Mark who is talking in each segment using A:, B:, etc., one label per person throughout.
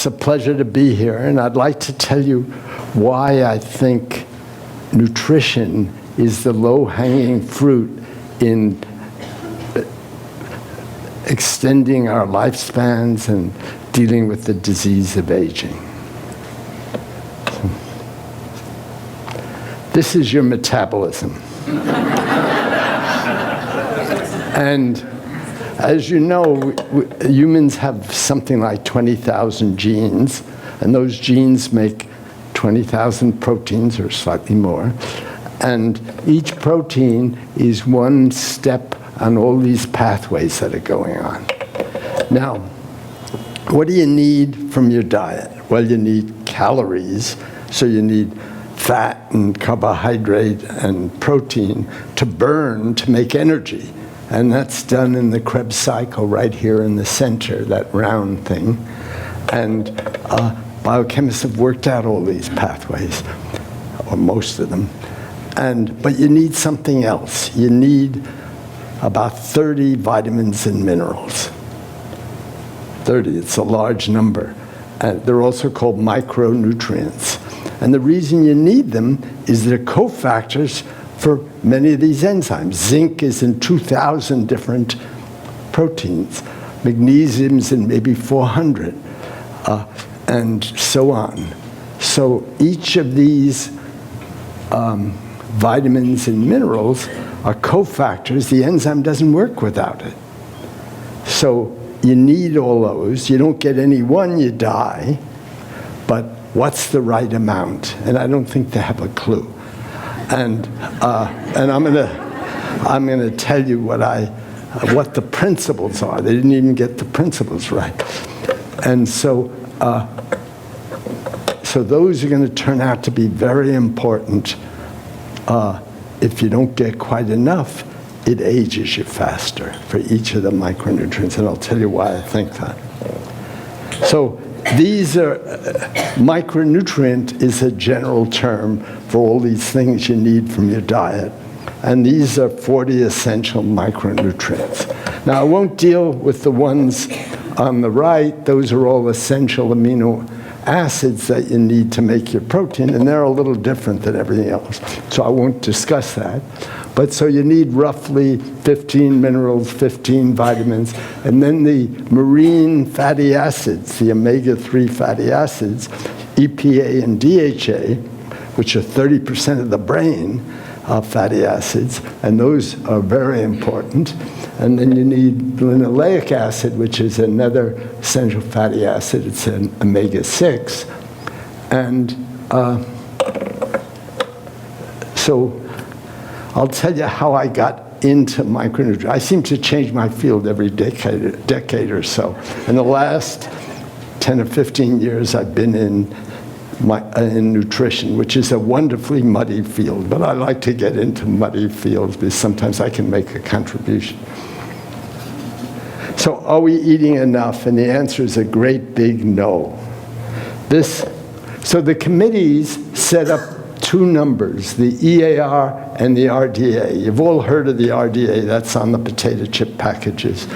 A: It's a pleasure to be here, and I'd like to tell you why I think nutrition is the low-hanging fruit in extending our lifespans and dealing with the disease of aging. This is your metabolism. And as you know, humans have something like 20,000 genes, and those genes make 20,000 proteins or slightly more. And each protein is one step on all these pathways that are going on. Now, what do you need from your diet? Well, you need calories, so you need fat and carbohydrate and protein to burn to make energy. And that's done in the Krebs cycle right here in the center, that round thing. And biochemists have worked out all these pathways, or most of them. But you need something else. You need about 30 vitamins and minerals. 30, it's a large number. And they're also called micronutrients. And the reason you need them is they're cofactors for many of these enzymes. Zinc is in 2,000 different proteins. Magnesium's in maybe 400, and so on. So each of these vitamins and minerals are cofactors. The enzyme doesn't work without it. So you need all those. You don't get any one, you die. But what's the right amount? And I don't think they have a clue. And I'm gonna tell you what the principles are. They didn't even get the principles right. And so those are going to turn out to be very important. If you don't get quite enough, it ages you faster for each of the micronutrients, and I'll tell you why I think that. So these are, micronutrient is a general term for all these things you need from your diet. And these are 40 essential micronutrients. Now, I won't deal with the ones on the right. Those are all essential amino acids that you need to make your protein, and they're a little different than everything else. So I won't discuss that. But so you need roughly 15 minerals, 15 vitamins, and then the marine fatty acids, the omega-3 fatty acids, EPA and DHA, which are 30% of the brain fatty acids, and those are very important. And then you need linoleic acid, which is another essential fatty acid. It's an omega-6. And so I'll tell you how I got into micronutrients. I seem to change my field every decade or so. In the last 10 or 15 years, I've been in nutrition, which is a wonderfully muddy field, but I like to get into muddy fields because sometimes I can make a contribution. So are we eating enough? And the answer is a great big no. So the committees set up two numbers, the EAR and the RDA. You've all heard of the RDA, that's on the potato chip packages.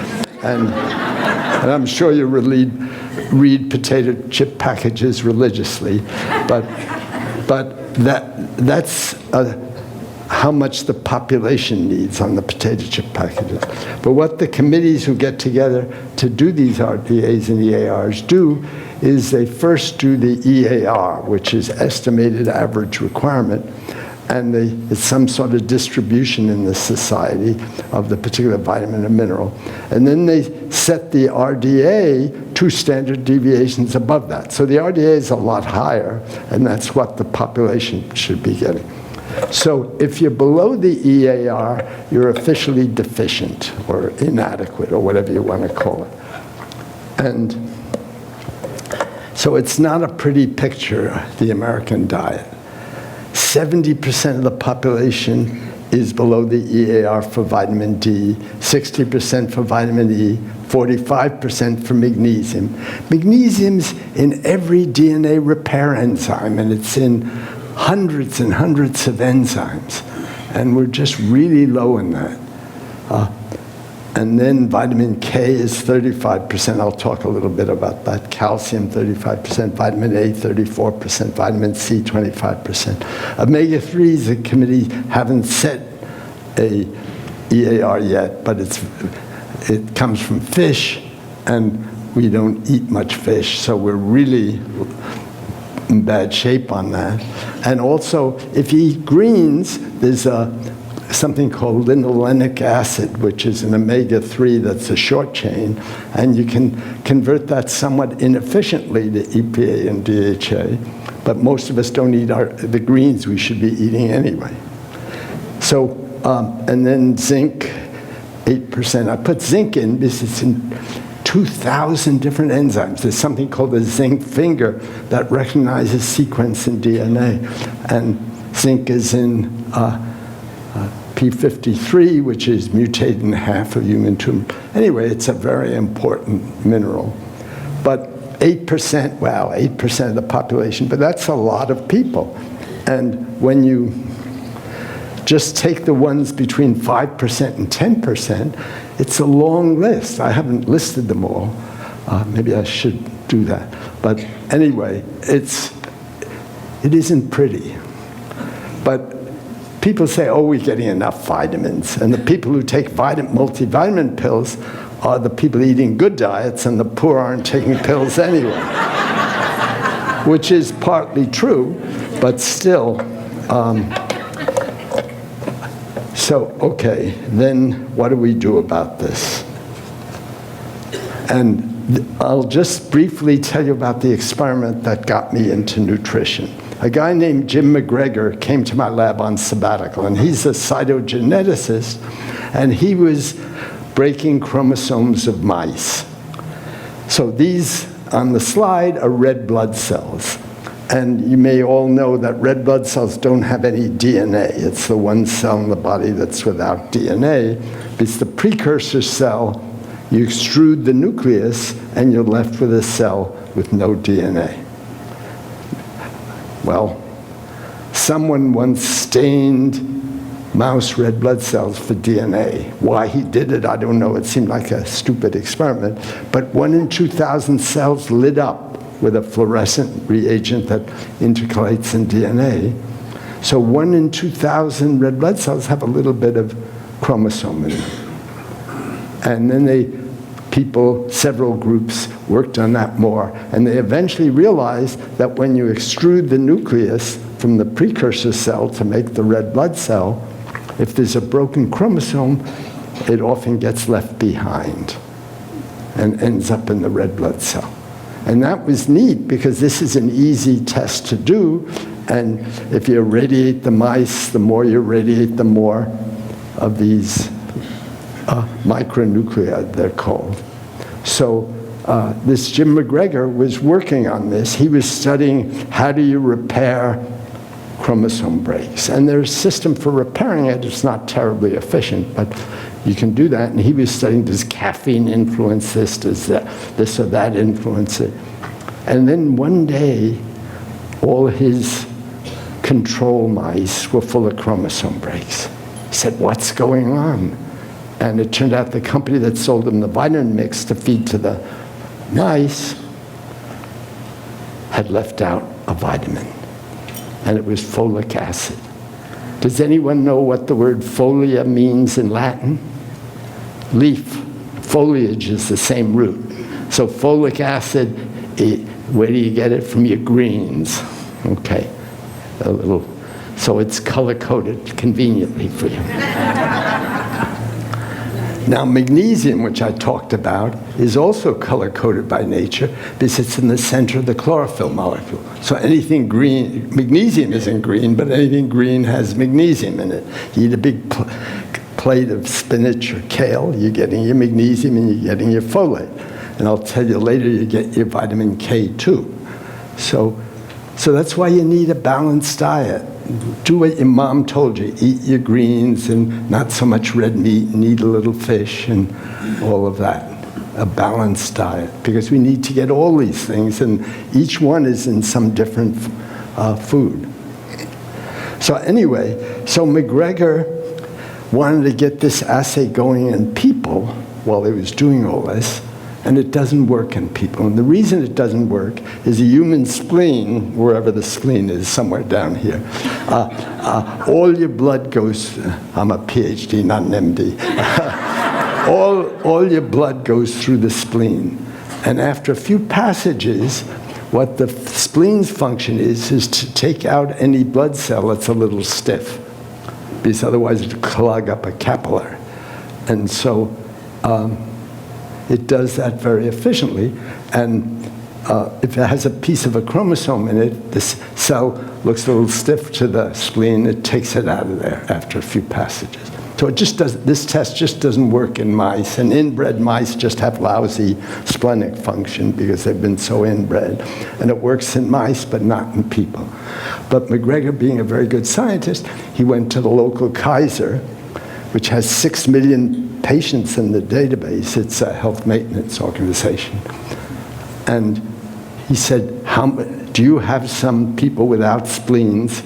A: And I'm sure you read potato chip packages religiously, but that's how much the population needs on the potato chip packages. But what the committees who get together to do these RDAs and EARs do is they first do the EAR, which is estimated average requirement, and it's some sort of distribution in the society of the particular vitamin or mineral. And then they set the RDA 2 standard deviations above that. So the RDA is a lot higher, and that's what the population should be getting. So if you're below the EAR, you're officially deficient or inadequate or whatever you want to call it. And so it's not a pretty picture, the American diet. 70% of the population is below the EAR for vitamin D, 60% for vitamin E, 45% for magnesium. Magnesium's in every DNA repair enzyme, and it's in hundreds and hundreds of enzymes, and we're just really low in that. And then vitamin K is 35%. I'll talk a little bit about that. Calcium, 35%. Vitamin A, 34%. Vitamin C, 25%. Omega-3s, the committee haven't set a EAR yet, but it comes from fish, and we don't eat much fish, so we're really in bad shape on that. And also, if you eat greens, there's something called linolenic acid, which is an omega-3 that's a short chain, and you can convert that somewhat inefficiently to EPA and DHA, but most of us don't eat the greens we should be eating anyway. So, and then zinc, 8%. I put zinc in because it's in 2,000 different enzymes. There's something called the zinc finger that recognizes sequence in DNA, and zinc is in P53, which is mutated in half of human tumor. Anyway, it's a very important mineral. But 8%, well, 8% of the population, but that's a lot of people. And when you just take the ones between 5% and 10%, it's a long list. I haven't listed them all. Maybe I should do that. But anyway, it isn't pretty. But people say, oh, we're getting enough vitamins. And the people who take multivitamin pills are the people eating good diets, and the poor aren't taking pills anyway. Which is partly true, but still. So, okay, then what do we do about this? And I'll just briefly tell you about the experiment that got me into nutrition. A guy named Jim McGregor came to my lab on sabbatical, and he's a cytogeneticist, and he was breaking chromosomes of mice. So these on the slide are red blood cells. And you may all know that red blood cells don't have any DNA. It's the one cell in the body that's without DNA. It's the precursor cell. You extrude the nucleus, and you're left with a cell with no DNA. Well, someone once stained mouse red blood cells for DNA. Why he did it, I don't know. It seemed like a stupid experiment. But 1 in 2,000 cells lit up with a fluorescent reagent that intercalates in DNA. So 1 in 2,000 red blood cells have a little bit of chromosome in them. And then several groups worked on that more, and they eventually realized that when you extrude the nucleus from the precursor cell to make the red blood cell, if there's a broken chromosome, it often gets left behind and ends up in the red blood cell. And that was neat, because this is an easy test to do, and if you irradiate the mice, the more you irradiate, the more of these micronuclei, they're called. So this Jim McGregor was working on this. He was studying how do you repair chromosome breaks. And there's a system for repairing it. It's not terribly efficient, but you can do that. And he was studying, does caffeine influence this? Does this or that influence it? And then one day, all his control mice were full of chromosome breaks. He said, what's going on? And it turned out the company that sold him the vitamin mix to feed to the mice had left out a vitamin, and it was folic acid. Does anyone know what the word folia means in Latin? Leaf. Foliage is the same root. So folic acid, where do you get it? From your greens. Okay. So it's color-coded conveniently for you. Now, magnesium, which I talked about, is also color-coded by nature because it's in the center of the chlorophyll molecule. So anything green, magnesium isn't green, but anything green has magnesium in it. You eat a big plate of spinach or kale, you're getting your magnesium and you're getting your folate. And I'll tell you later, you get your vitamin K too. So that's why you need a balanced diet. Do what your mom told you. Eat your greens and not so much red meat, and eat a little fish and all of that. A balanced diet, because we need to get all these things, and each one is in some different food. So anyway, so McGregor wanted to get this assay going in people while he was doing all this, and it doesn't work in people. And the reason it doesn't work is a human spleen, wherever the spleen is, somewhere down here, all your blood goes, I'm a PhD, not an MD, all your blood goes through the spleen. And after a few passages, what the spleen's function is to take out any blood cell that's a little stiff, because otherwise it'll clog up a capillary. And so it does that very efficiently. And if it has a piece of a chromosome in it, this cell looks a little stiff to the spleen, it takes it out of there after a few passages. So it just does, this test just doesn't work in mice, and inbred mice just have lousy splenic function because they've been so inbred. And it works in mice, but not in people. But McGregor, being a very good scientist, he went to the local Kaiser, which has 6 million patients in the database. It's a health maintenance organization. And he said, do you have some people without spleens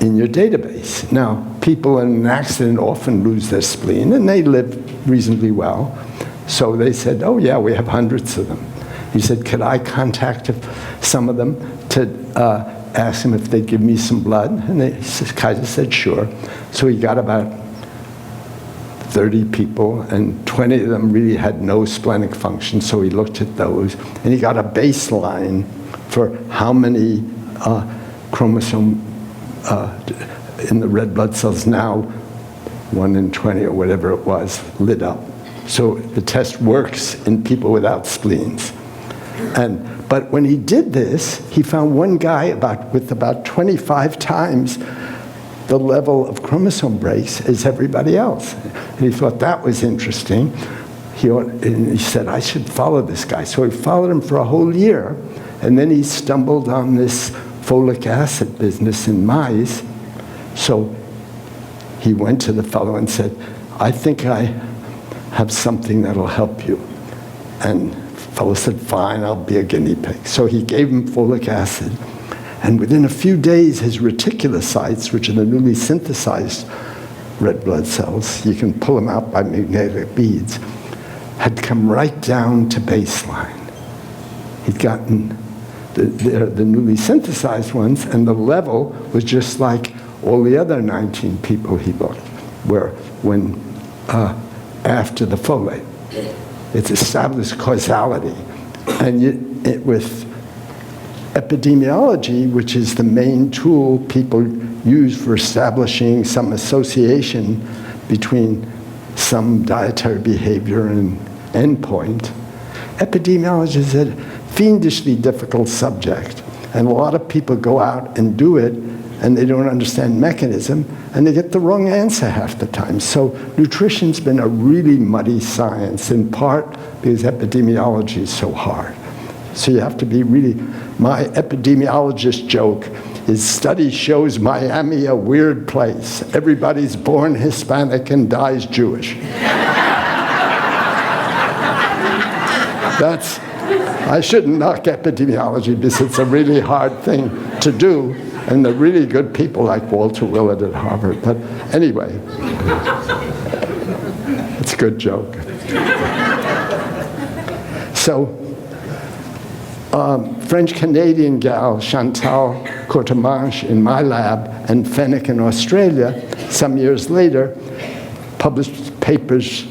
A: in your database? Now, people in an accident often lose their spleen, and they live reasonably well. So they said, oh yeah, we have hundreds of them. He said, could I contact some of them to ask them if they'd give me some blood? And Kaiser said, sure. So he got about 30 people, and 20 of them really had no splenic function, so he looked at those, and he got a baseline for how many chromosome in the red blood cells now, 1 in 20 or whatever it was, lit up. So the test works in people without spleens. But when he did this, he found one guy with about 25 times the level of chromosome breaks as everybody else. And he thought that was interesting. And he said, I should follow this guy. So he followed him for a whole year, and then he stumbled on this folic acid business in mice. So he went to the fellow and said, I think I have something that'll help you. And the fellow said, fine, I'll be a guinea pig. So he gave him folic acid. And within a few days, his reticulocytes, which are the newly synthesized red blood cells, you can pull them out by magnetic beads, had come right down to baseline. He'd gotten the newly synthesized ones, and the level was just like all the other 19 people he looked, after the folate. It's established causality. And with epidemiology, which is the main tool people use for establishing some association between some dietary behavior and endpoint, epidemiology is a fiendishly difficult subject. And a lot of people go out and do it, and they don't understand mechanism, and they get the wrong answer half the time. So nutrition's been a really muddy science, in part because epidemiology is so hard. So you have to be really, my epidemiologist joke is study shows Miami a weird place. Everybody's born Hispanic and dies Jewish. I shouldn't knock epidemiology because it's a really hard thing to do, and they're really good people like Walter Willett at Harvard. But anyway, it's a good joke. So, French-Canadian gal, Chantal Courtemanche in my lab, and Fennick in Australia, some years later, published papers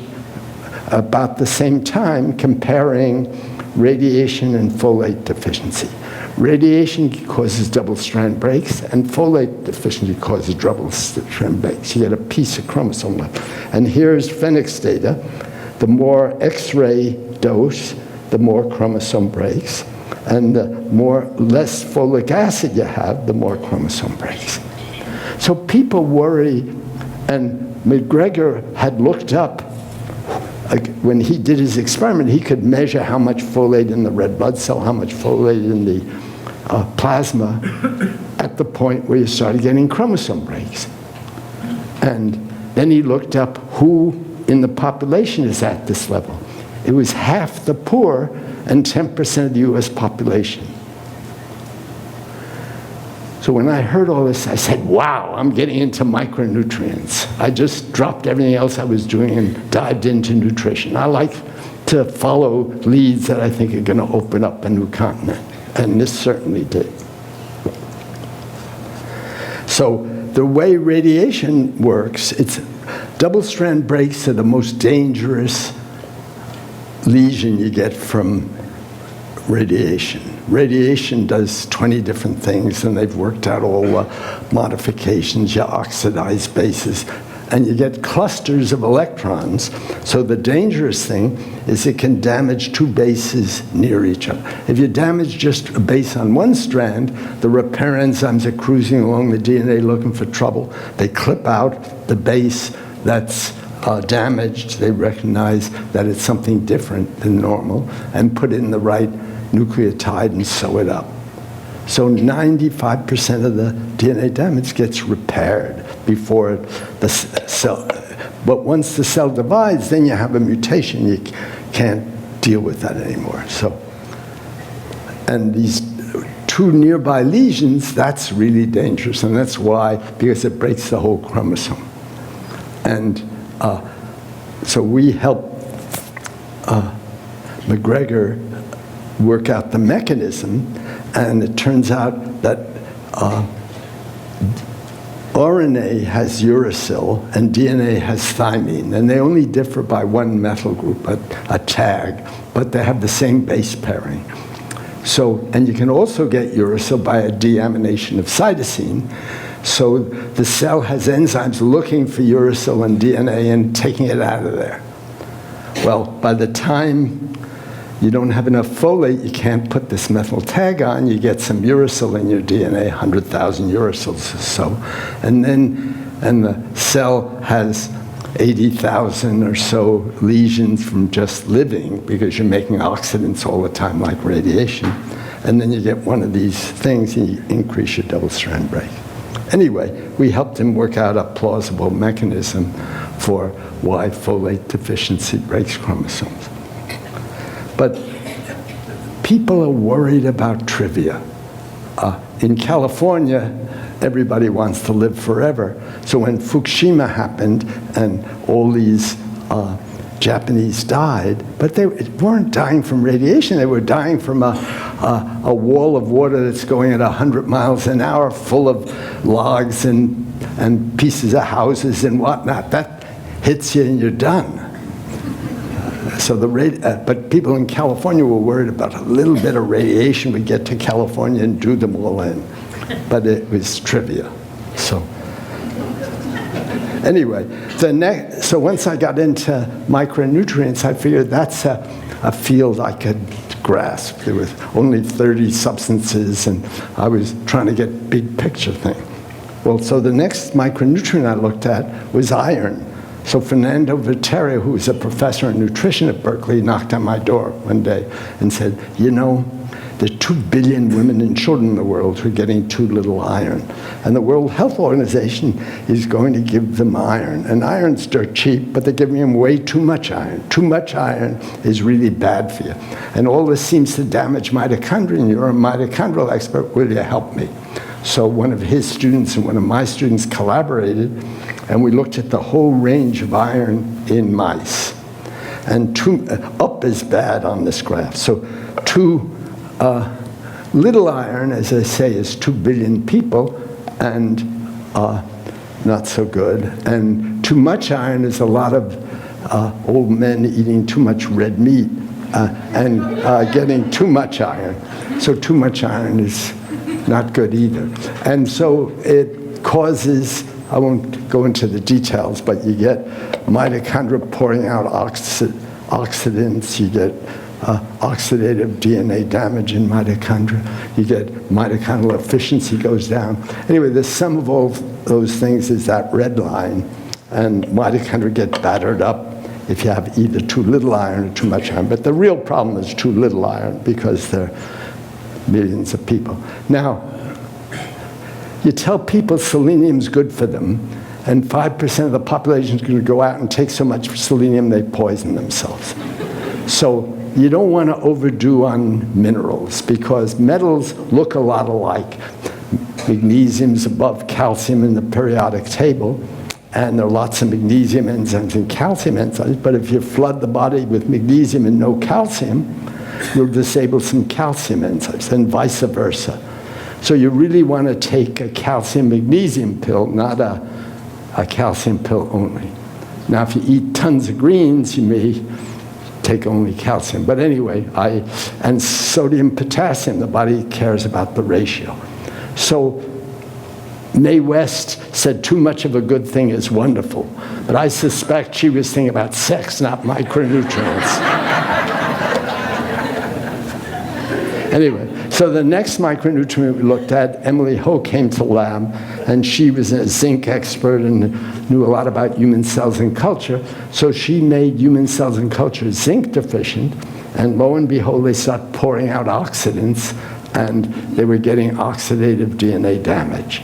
A: about the same time comparing radiation and folate deficiency. Radiation causes double-strand breaks, and folate deficiency causes double-strand breaks. You get a piece of chromosome left. And here's Fennick's data. The more X-ray dose, the more chromosome breaks. And the less folic acid you have, the more chromosome breaks. So people worry, and McGregor had looked up, when he did his experiment, he could measure how much folate in the red blood cell, how much folate in the plasma, at the point where you started getting chromosome breaks. And then he looked up who in the population is at this level. It was half the poor and 10% of the US population. So when I heard all this, I said, wow, I'm getting into micronutrients. I just dropped everything else I was doing and dived into nutrition. I like to follow leads that I think are going to open up a new continent. And this certainly did. So the way radiation works, it's double-strand breaks are the most dangerous lesion you get from radiation. Radiation does 20 different things, and they've worked out all the modifications. You oxidize bases, and you get clusters of electrons. So the dangerous thing is it can damage two bases near each other. If you damage just a base on one strand, the repair enzymes are cruising along the DNA looking for trouble. They clip out the base that's damaged. They recognize that it's something different than normal and put in the right nucleotide and sew it up. So 95% of the DNA damage gets repaired before the cell. But once the cell divides, then you have a mutation. You can't deal with that anymore. So, and these two nearby lesions, that's really dangerous. And that's why, because it breaks the whole chromosome. And so we help McGregor work out the mechanism, and it turns out that RNA has uracil and DNA has thymine, and they only differ by one methyl group, a tag, but they have the same base pairing. So, and you can also get uracil by a deamination of cytosine. So the cell has enzymes looking for uracil and DNA and taking it out of there. Well, by the time you don't have enough folate, you can't put this methyl tag on, you get some uracil in your DNA, 100,000 uracils or so, and the cell has 80,000 or so lesions from just living because you're making oxidants all the time like radiation, and then you get one of these things and you increase your double-strand break. Anyway, we helped him work out a plausible mechanism for why folate deficiency breaks chromosomes. But people are worried about trivia. In California, everybody wants to live forever. So when Fukushima happened and all these Japanese died, but they weren't dying from radiation, they were dying from a wall of water that's going at 100 miles an hour full of logs and pieces of houses and whatnot. That hits you and you're done. So but people in California were worried about a little bit of radiation would get to California and do them all in. But it was trivia. So anyway, so once I got into micronutrients, I figured that's a field I could grasp. There was only 30 substances, and I was trying to get big picture thing. Well, so the next micronutrient I looked at was iron. So Fernando Viteri, who was a professor in nutrition at Berkeley, knocked on my door one day and said, you know, there's 2 billion women and children in the world who are getting too little iron. And the World Health Organization is going to give them iron. And iron's dirt cheap, but they're giving them way too much iron. Too much iron is really bad for you. And all this seems to damage mitochondria, and you're a mitochondrial expert. Will you help me? So one of his students and one of my students collaborated, and we looked at the whole range of iron in mice. And up is bad on this graph. So too little iron, as I say, is 2 billion people, and not so good. And too much iron is a lot of old men eating too much red meat and getting too much iron. So too much iron is not good either. And so it causes, I won't go into the details, but you get mitochondria pouring out oxidants, you get oxidative DNA damage in mitochondria, you get mitochondrial efficiency goes down. Anyway, the sum of all those things is that red line, and mitochondria get battered up if you have either too little iron or too much iron. But the real problem is too little iron, because there are millions of people. Now, you tell people selenium's good for them, and 5% of the population is going to go out and take so much selenium they poison themselves. So you don't want to overdo on minerals, because metals look a lot alike. magnesium's above calcium in the periodic table, and there are lots of magnesium enzymes and calcium enzymes, but if you flood the body with magnesium and no calcium, you'll disable some calcium enzymes, and vice versa. So you really want to take a calcium-magnesium pill, not a calcium pill only. Now, if you eat tons of greens, you may take only calcium. But anyway, and sodium, potassium, the body cares about the ratio. So Mae West said too much of a good thing is wonderful, but I suspect she was thinking about sex, not micronutrients. Anyway, so the next micronutrient we looked at, Emily Ho came to the lab, and she was a zinc expert and knew a lot about human cells and culture, so she made human cells and culture zinc deficient, and lo and behold, they start pouring out oxidants, and they were getting oxidative DNA damage.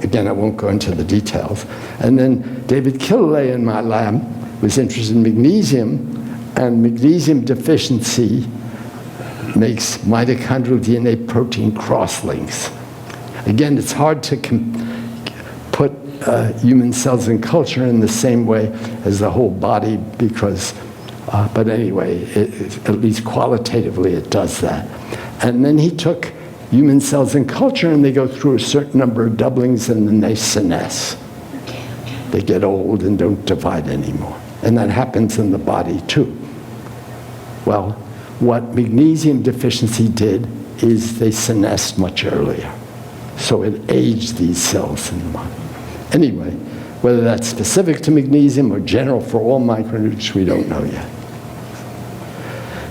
A: Again, I won't go into the details. And then David Killalay in my lab was interested in magnesium, and magnesium deficiency makes mitochondrial DNA protein cross-links. Again, it's hard to put human cells and culture in the same way as the whole body because, but anyway, at least qualitatively it does that. And then he took human cells and culture and they go through a certain number of doublings and then they senesce. They get old and don't divide anymore. And that happens in the body too. Well, what magnesium deficiency did is they senesced much earlier. So it aged these cells in the body. Anyway, whether that's specific to magnesium or general for all micronutrients, we don't know yet.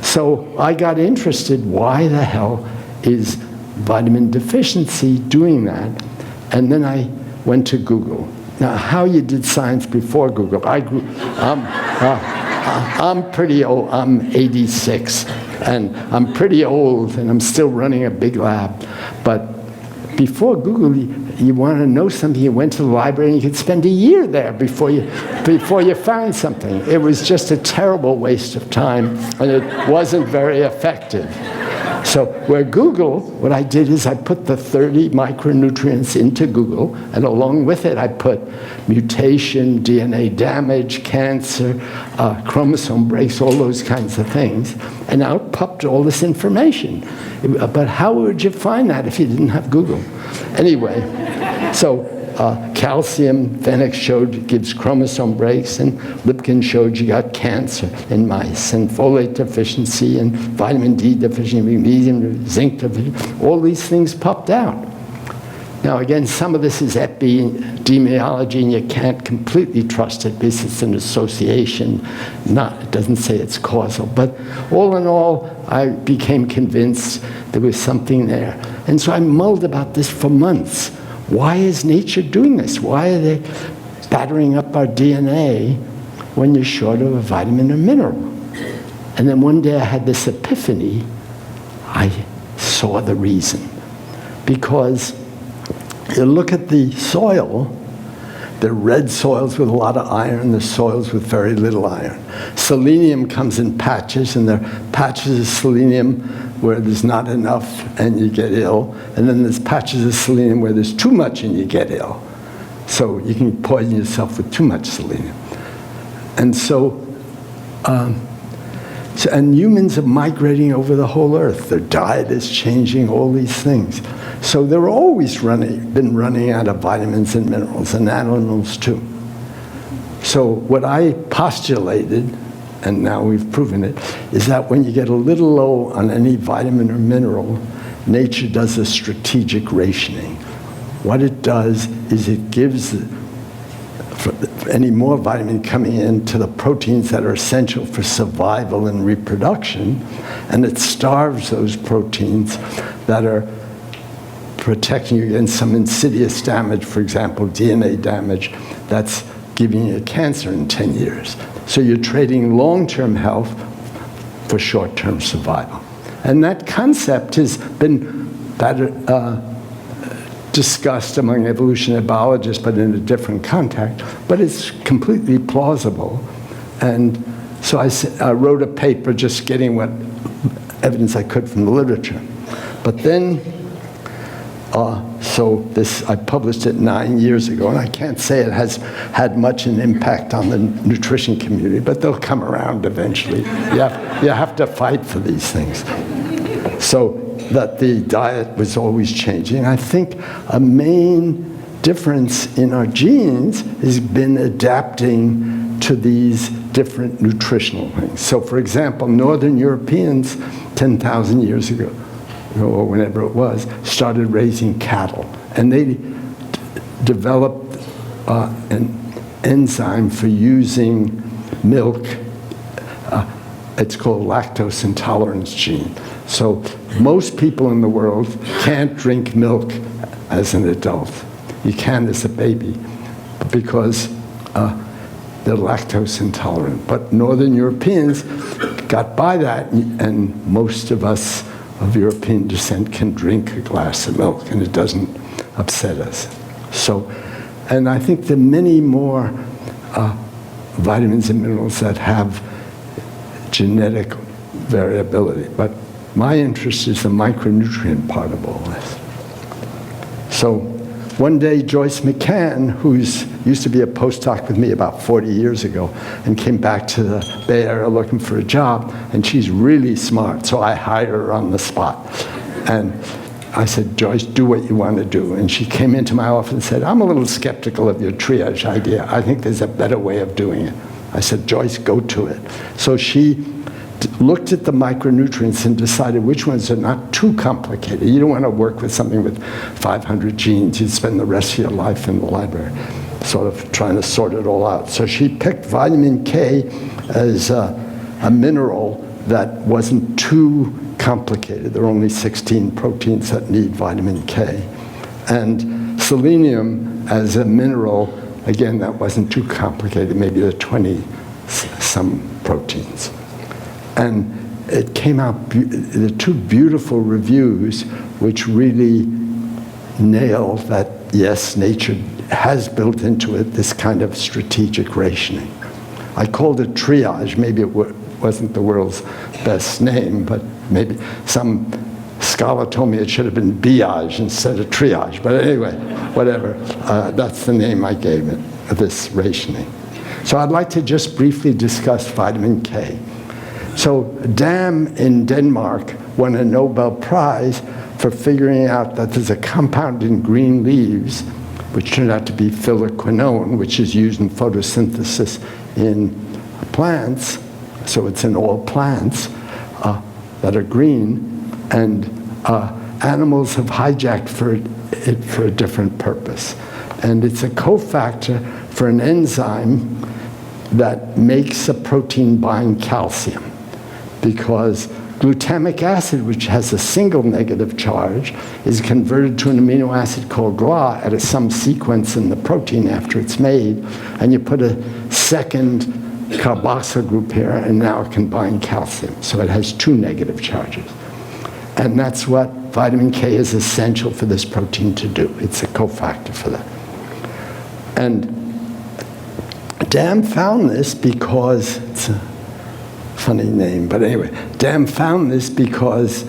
A: So I got interested, why the hell is vitamin deficiency doing that? And then I went to Google. Now, how you did science before Google? I'm pretty old, I'm 86, and I'm pretty old, and I'm still running a big lab. But before Google, you want to know something, you went to the library and you could spend a year there before you found something. It was just a terrible waste of time, and it wasn't very effective. So where Google, what I did is I put the 30 micronutrients into Google, and along with it I put mutation, DNA damage, cancer, chromosome breaks, all those kinds of things, and out popped all this information. But how would you find that if you didn't have Google? Anyway, so calcium, Fenech showed gives chromosome breaks, and Lipkin showed you got cancer in mice, and folate deficiency, and vitamin D deficiency, magnesium, zinc deficiency, all these things popped out. Now again, some of this is epidemiology, and you can't completely trust it because it's an association, it doesn't say it's causal. But all in all, I became convinced there was something there. And so I mulled about this for months. Why is nature doing this? Why are they battering up our DNA when you're short of a vitamin or mineral? And then one day I had this epiphany. I saw the reason. Because you look at the soil, there are red soils with a lot of iron, there's soils with very little iron. Selenium comes in patches, and there are patches of selenium where there's not enough and you get ill, and then there's patches of selenium where there's too much and you get ill. So you can poison yourself with too much selenium. And so, and humans are migrating over the whole earth. Their diet is changing, all these things. So they're always been running out of vitamins and minerals, and animals too. So what I postulated, and now we've proven it, is that when you get a little low on any vitamin or mineral, nature does a strategic rationing. What it does is it gives any more vitamin coming into the proteins that are essential for survival and reproduction, and it starves those proteins that are protecting you against some insidious damage, for example, DNA damage, that's giving you cancer in 10 years. So you're trading long-term health for short-term survival. And that concept has been discussed among evolutionary biologists, but in a different context, but it's completely plausible. And so I wrote a paper just getting what evidence I could from the literature. But then So I published it 9 years ago, and I can't say it has had much an impact on the nutrition community, but they'll come around eventually. You have to fight for these things. So that the diet was always changing. I think a main difference in our genes has been adapting to these different nutritional things. So for example, Northern Europeans 10,000 years ago, or whenever it was, started raising cattle. And they developed an enzyme for using milk. It's called lactose intolerance gene. So most people in the world can't drink milk as an adult. You can as a baby because they're lactose intolerant. But Northern Europeans got by that, and most of us of European descent can drink a glass of milk, and it doesn't upset us. So, and I think there are many more vitamins and minerals that have genetic variability. But my interest is the micronutrient part of all this. So one day, Joyce McCann, who used to be a postdoc with me about 40 years ago, and came back to the Bay Area looking for a job, and she's really smart, so I hired her on the spot. And I said, Joyce, do what you want to do. And she came into my office and said, I'm a little skeptical of your triage idea. I think there's a better way of doing it. I said, Joyce, go to it. So she looked at the micronutrients and decided which ones are not too complicated. You don't want to work with something with 500 genes. You'd spend the rest of your life in the library sort of trying to sort it all out. So she picked vitamin K as a mineral that wasn't too complicated. There are only 16 proteins that need vitamin K. And selenium as a mineral, again, that wasn't too complicated. Maybe there are 20 some proteins. And it came out, the two beautiful reviews which really nail that, yes, nature has built into it this kind of strategic rationing. I called it triage. Maybe it wasn't the world's best name, but maybe some scholar told me it should have been biage instead of triage. But anyway, whatever. That's the name I gave it, this rationing. So I'd like to just briefly discuss vitamin K. So Dam in Denmark won a Nobel Prize for figuring out that there's a compound in green leaves, which turned out to be phylloquinone, which is used in photosynthesis in plants. So it's in all plants that are green, and animals have hijacked it for a different purpose. And it's a cofactor for an enzyme that makes a protein bind calcium, because glutamic acid, which has a single negative charge, is converted to an amino acid called GLA at some sequence in the protein after it's made, and you put a second carboxyl group here, and now it can bind calcium. So it has two negative charges. And that's what vitamin K is essential for this protein to do. It's a cofactor for that. And Dam found this because, it's a funny name, but anyway, Dam found this because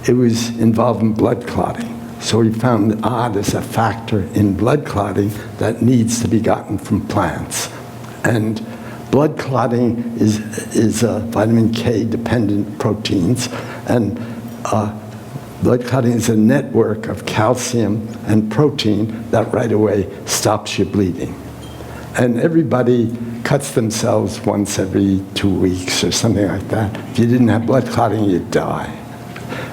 A: it was involved in blood clotting. So he found that there's a factor in blood clotting that needs to be gotten from plants. And blood clotting is vitamin K dependent proteins, and blood clotting is a network of calcium and protein that right away stops you bleeding. And everybody cuts themselves once every 2 weeks or something like that. If you didn't have blood clotting, you'd die.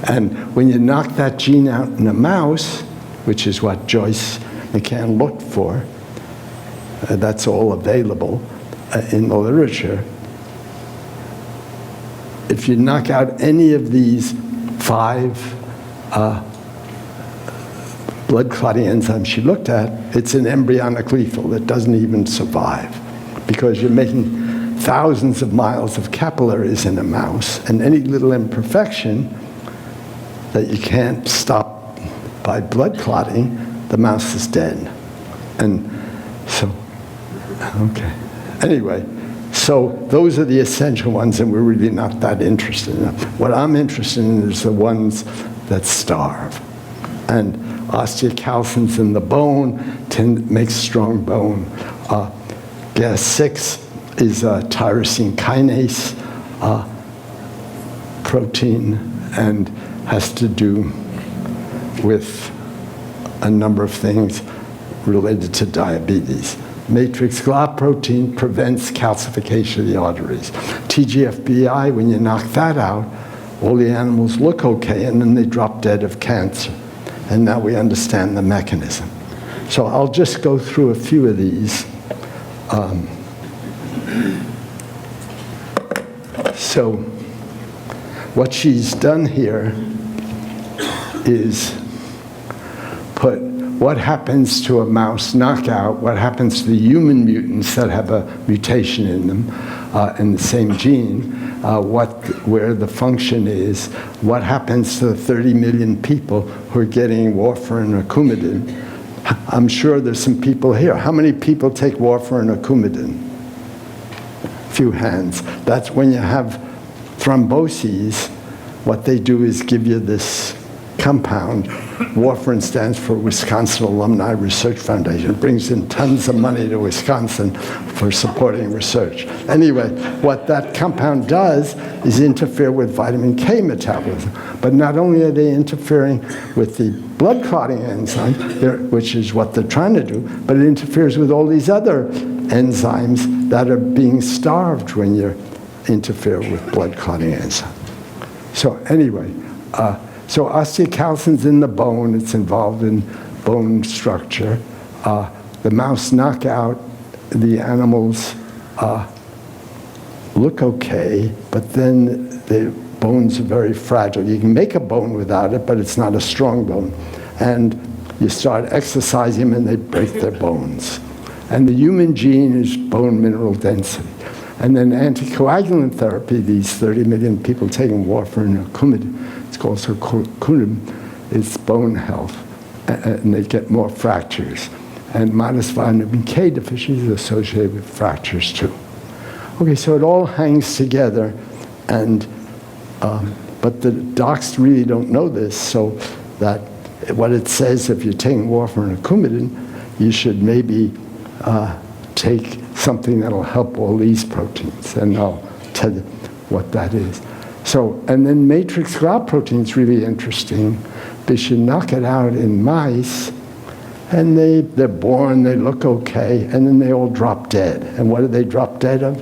A: And when you knock that gene out in a mouse, which is what Joyce McCann looked for, that's all available in the literature. If you knock out any of these 5 blood clotting enzymes she looked at, it's an embryonic lethal that doesn't even survive, because you're making thousands of miles of capillaries in a mouse, and any little imperfection that you can't stop by blood clotting, the mouse is dead. And so, okay. Anyway, so those are the essential ones, and we're really not that interested in them. What I'm interested in is the ones that starve. And osteocalcins in the bone makes strong bone. Gas6 is a tyrosine kinase protein and has to do with a number of things related to diabetes. Matrix GLA protein prevents calcification of the arteries. TGFBI, when you knock that out, all the animals look okay, and then they drop dead of cancer. And now we understand the mechanism. So I'll just go through a few of these. So what she's done here is put what happens to a mouse knockout, what happens to the human mutants that have a mutation in them, in the same gene, where the function is, what happens to the 30 million people who are getting warfarin or Coumadin. I'm sure there's some people here. How many people take warfarin or Coumadin? Few hands. That's when you have thromboses, what they do is give you this compound. Warfarin stands for Wisconsin Alumni Research Foundation. It brings in tons of money to Wisconsin for supporting research. Anyway, what that compound does is interfere with vitamin K metabolism. But not only are they interfering with the blood clotting enzyme, which is what they're trying to do, but it interferes with all these other enzymes that are being starved when you interfere with blood clotting enzyme. So anyway, so osteocalcin's in the bone. It's involved in bone structure. The mouse knockout, the animals look okay, but then the bones are very fragile. You can make a bone without it, but it's not a strong bone. And you start exercising them and they break their bones. And the human gene is bone mineral density. And then anticoagulant therapy, these 30 million people taking warfarin or Coumadin, it's also Coumadin, it's bone health, and they get more fractures. And modest vitamin K deficiency is associated with fractures too. Okay, so it all hangs together, and but the docs really don't know this, so that what it says, if you're taking warfarin or Coumadin, you should maybe take something that'll help all these proteins, and I'll tell you what that is. So, and then matrix GLA protein is really interesting. They should knock it out in mice, and they're born, they look okay, and then they all drop dead. And what do they drop dead of?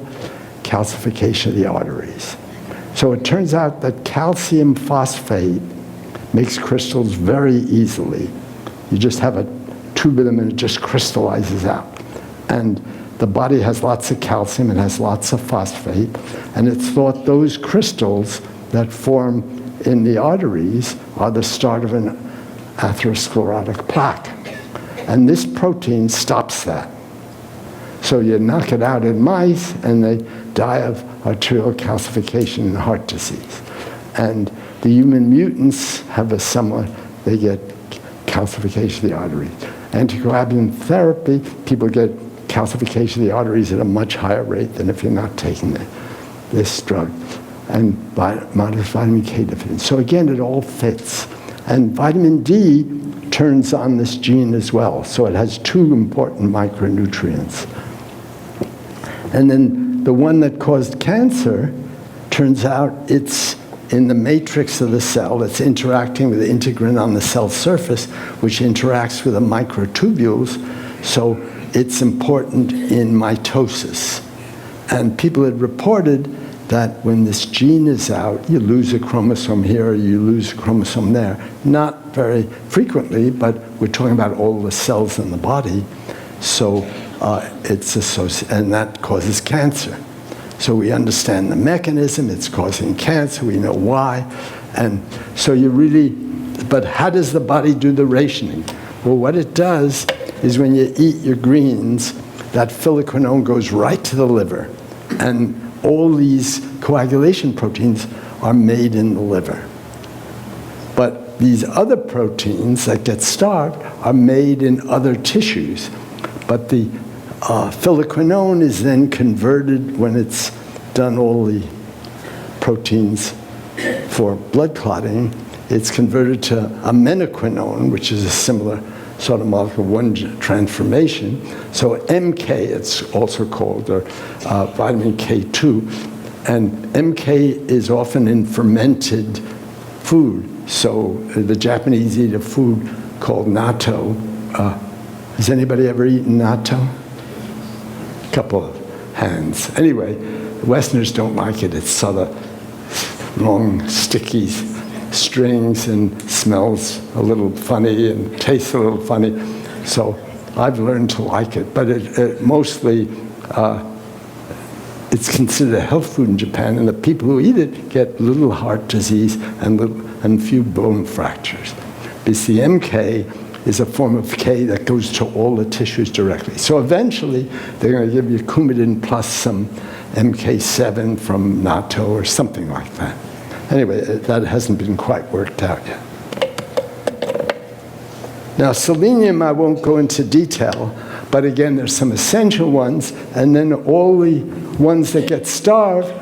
A: Calcification of the arteries. So it turns out that calcium phosphate makes crystals very easily. You just have a tube of them and it just crystallizes out. And the body has lots of calcium, it has lots of phosphate, and it's thought those crystals that form in the arteries are the start of an atherosclerotic plaque. And this protein stops that. So you knock it out in mice, and they die of arterial calcification and heart disease. And the human mutants have a similar, they get calcification of the arteries. Anticoagulant therapy, people get calcification of the arteries at a much higher rate than if you're not taking this drug. And modest vitamin K deficiency. So again, it all fits. And vitamin D turns on this gene as well. So it has two important micronutrients. And then the one that caused cancer, turns out it's in the matrix of the cell. It's interacting with the integrin on the cell surface, which interacts with the microtubules. So it's important in mitosis. And people had reported that when this gene is out, you lose a chromosome here, you lose a chromosome there. Not very frequently, but we're talking about all the cells in the body. So it's associated, and that causes cancer. So we understand the mechanism, it's causing cancer, we know why. And so you really, but how does the body do the rationing? Well, what it does is when you eat your greens, that phylloquinone goes right to the liver. And all these coagulation proteins are made in the liver. But these other proteins that get starved are made in other tissues. But the phylloquinone is then converted when it's done all the proteins for blood clotting. it's converted to a menaquinone, which is a similar sort of molecule, one transformation. So MK, it's also called, or vitamin K2. And MK is often in fermented food. So the Japanese eat a food called natto. Has anybody ever eaten natto? A couple of hands. Anyway, Westerners don't like it. It's sort of long, sticky strings and smells a little funny and tastes a little funny. So I've learned to like it. But it mostly, it's considered a health food in Japan, and the people who eat it get little heart disease and few bone fractures. Because the MK is a form of K that goes to all the tissues directly. So eventually, they're going to give you Coumadin plus some MK7 from natto or something like that. Anyway, that hasn't been quite worked out yet. Now, selenium, I won't go into detail, but again, there's some essential ones, and then all the ones that get starved: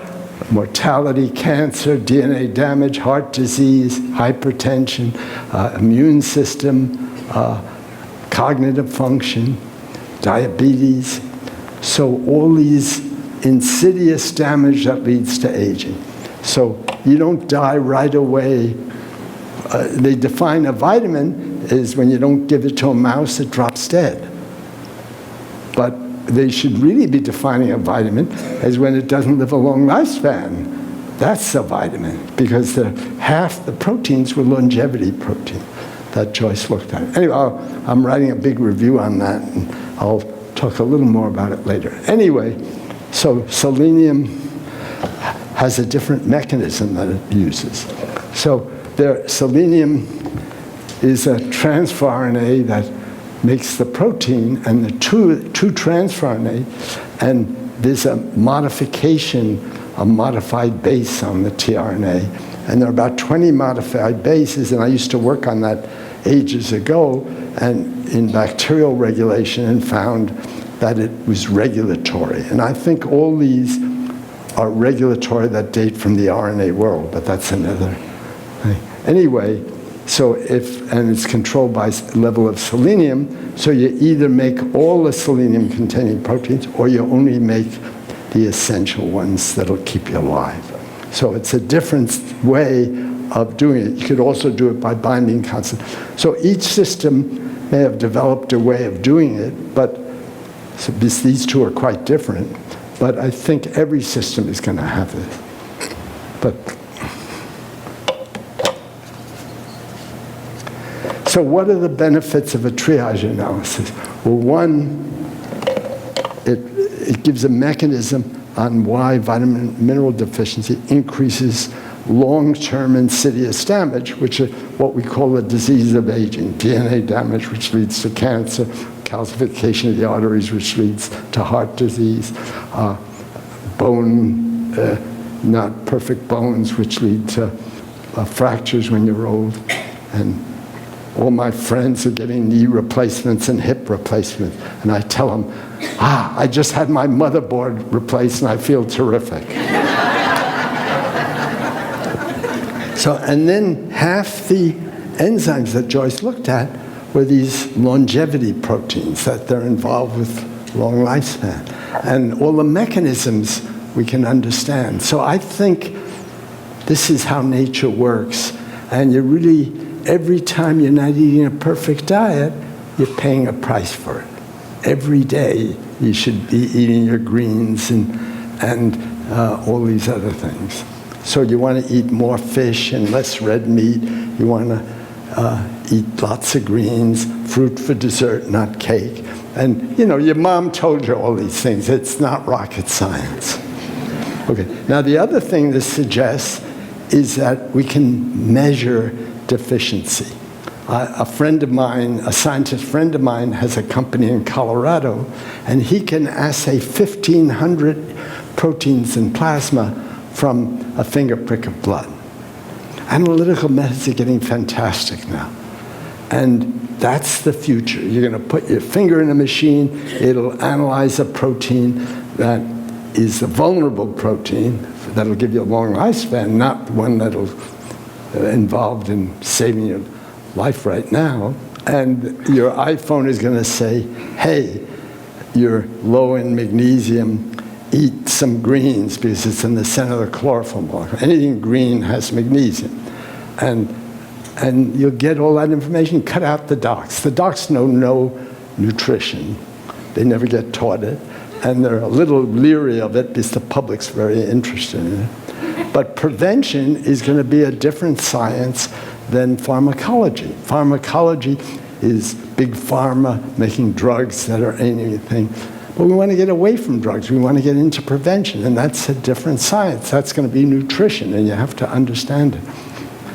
A: mortality, cancer, DNA damage, heart disease, hypertension, immune system, cognitive function, diabetes. So all these insidious damage that leads to aging. So you don't die right away. They define a vitamin as when you don't give it to a mouse, it drops dead. But they should really be defining a vitamin as when it doesn't live a long lifespan. That's a vitamin, because half the proteins were longevity protein that Joyce looked at. Anyway, I'm writing a big review on that, and I'll talk a little more about it later. Anyway, so selenium has a different mechanism that it uses. So selenium is a transfer RNA that makes the protein, and the two transfer RNA, and there's a modification, a modified base on the tRNA. And there are about 20 modified bases, and I used to work on that ages ago, and in bacterial regulation, and found that it was regulatory. And I think all these are regulatory that date from the RNA world, but that's another thing. Anyway, so and it's controlled by level of selenium, so you either make all the selenium-containing proteins, or you only make the essential ones that'll keep you alive. So it's a different way of doing it. You could also do it by binding constant. So each system may have developed a way of doing it, but so these two are quite different. But I think every system is going to have this. So what are the benefits of a triage analysis? Well, one, it gives a mechanism on why vitamin mineral deficiency increases long-term insidious damage, which is what we call the disease of aging. DNA damage, which leads to cancer, calcification of the arteries, which leads to heart disease, bone, not perfect bones, which lead to fractures when you're old. And all my friends are getting knee replacements and hip replacements. And I tell them, I just had my motherboard replaced and I feel terrific. So, and then half the enzymes that Joyce looked at were these longevity proteins, that they're involved with long lifespan. And all the mechanisms we can understand. So I think this is how nature works. And you really, every time you're not eating a perfect diet, you're paying a price for it. Every day you should be eating your greens and all these other things. So you want to eat more fish and less red meat. You want to eat lots of greens, fruit for dessert, not cake. And, you know, your mom told you all these things. It's not rocket science. Okay, now the other thing this suggests is that we can measure deficiency. A friend of mine, a scientist friend of mine, has a company in Colorado, and he can assay 1,500 proteins in plasma from a finger prick of blood. Analytical methods are getting fantastic now. And that's the future. You're going to put your finger in a machine, it'll analyze a protein that is a vulnerable protein that'll give you a long lifespan, not one that'll involved in saving your life right now, and your iPhone is going to say, hey, you're low in magnesium, eat some greens because it's in the center of the chlorophyll molecule. Anything green has magnesium. And you'll get all that information. Cut out the docs. The docs know no nutrition. They never get taught it. And they're a little leery of it because the public's very interested in it. But prevention is going to be a different science than pharmacology. Pharmacology is big pharma making drugs that are anything. But we want to get away from drugs. We want to get into prevention, and that's a different science. That's going to be nutrition, and you have to understand it.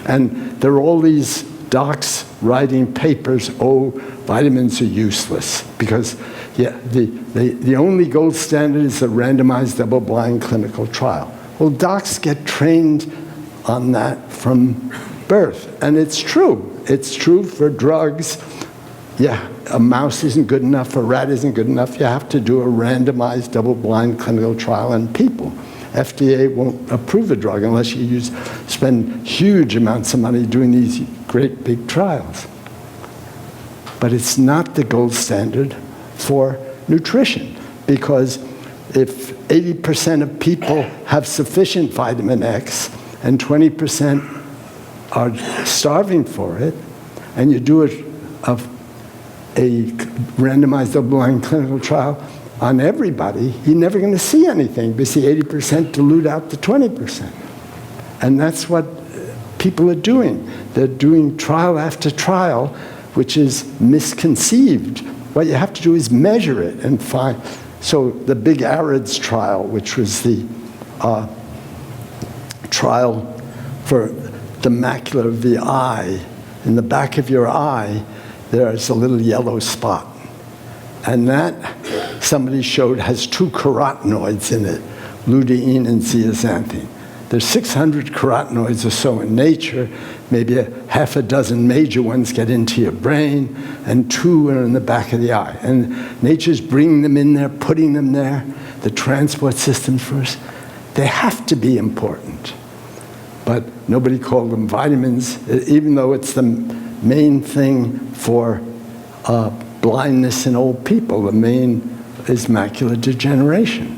A: And there are all these docs writing papers, oh, vitamins are useless, because the only gold standard is the randomized double-blind clinical trial. Well, docs get trained on that from birth, and it's true. It's true for drugs. Yeah, a mouse isn't good enough, a rat isn't good enough. You have to do a randomized double-blind clinical trial on people. FDA won't approve a drug unless you spend huge amounts of money doing these great big trials. But it's not the gold standard for nutrition, because if 80% of people have sufficient vitamin X and 20% are starving for it, and you do a randomized double-blind clinical trial on everybody, you're never going to see anything because the 80% dilute out the 20%. And that's what people are doing. They're doing trial after trial, which is misconceived. What you have to do is measure it and find. So the big ARIDS trial, which was the trial for the macula of the eye, in the back of your eye, there's a little yellow spot. And that, somebody showed, has 2 carotenoids in it, lutein and zeaxanthin. There's 600 carotenoids or so in nature. Maybe half a dozen major ones get into your brain, and 2 are in the back of the eye. And nature's bringing them in there, putting them there, the transport systems first. They have to be important. But nobody called them vitamins, even though it's the main thing for blindness in old people. The main is macular degeneration.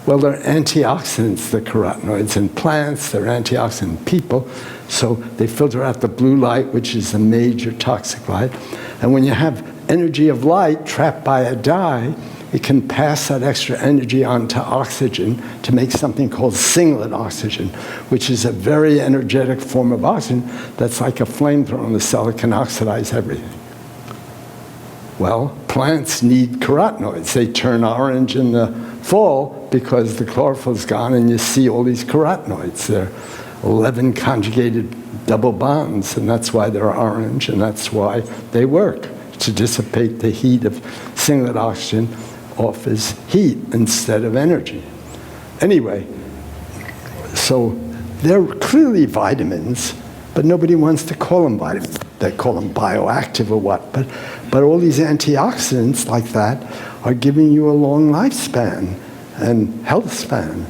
A: Well, they're antioxidants, the carotenoids in plants, they're antioxidant in people, so they filter out the blue light, which is the major toxic light. And when you have energy of light trapped by a dye, it can pass that extra energy onto oxygen to make something called singlet oxygen, which is a very energetic form of oxygen that's like a flamethrower in the cell that can oxidize everything. Well, plants need carotenoids. They turn orange in the fall because the chlorophyll's gone and you see all these carotenoids. They're 11 conjugated double bonds, and that's why they're orange, and that's why they work, to dissipate the heat of singlet oxygen off as heat instead of energy. Anyway, so they're clearly vitamins, but nobody wants to call them vitamins. They call them bioactive or what, but all these antioxidants like that are giving you a long lifespan and health span,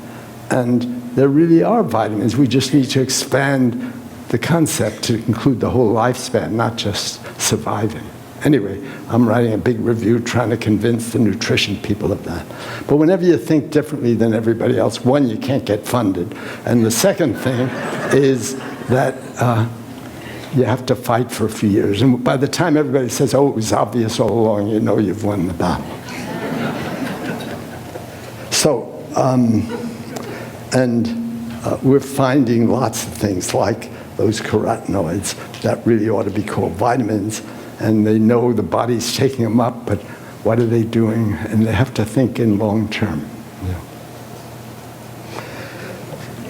A: and there really are vitamins. We just need to expand the concept to include the whole lifespan, not just surviving. Anyway, I'm writing a big review trying to convince the nutrition people of that. But whenever you think differently than everybody else, one, you can't get funded. And the second thing is that you have to fight for a few years. And by the time everybody says, oh, it was obvious all along, you know you've won the battle. So, we're finding lots of things like those carotenoids that really ought to be called vitamins. And they know the body's taking them up, but what are they doing? And they have to think in long term. Yeah.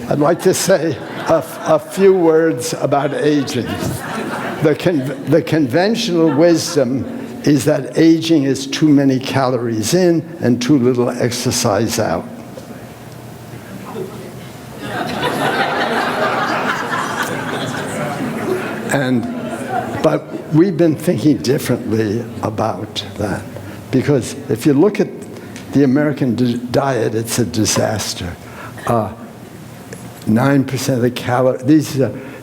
A: I'd like to say a few words about aging. The conventional wisdom is that aging is too many calories in and too little exercise out. But we've been thinking differently about that, because if you look at the American diet, it's a disaster. 9% of the calories,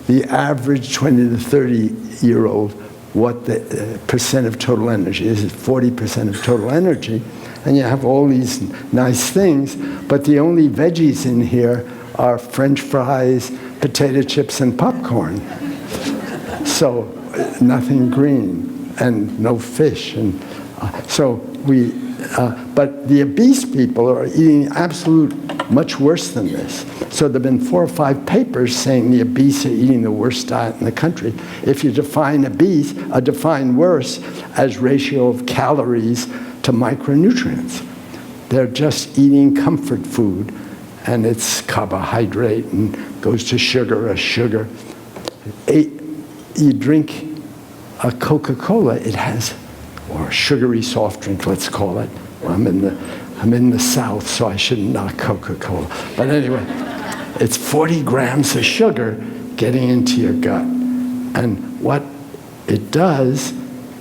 A: the average 20 to 30-year-old, what the percent of total energy is. It's 40% of total energy. And you have all these nice things, but the only veggies in here are French fries, potato chips, and popcorn. So nothing green, and no fish. And but the obese people are eating much worse than this. So there have been 4 or 5 papers saying the obese are eating the worst diet in the country. If you define obese, define worse as ratio of calories to micronutrients. They're just eating comfort food, and it's carbohydrate and goes to sugar. You drink a Coca-Cola, it has, or a sugary soft drink, let's call it. Well, I'm in the South, so I shouldn't knock Coca-Cola. But anyway, it's 40 grams of sugar getting into your gut. And what it does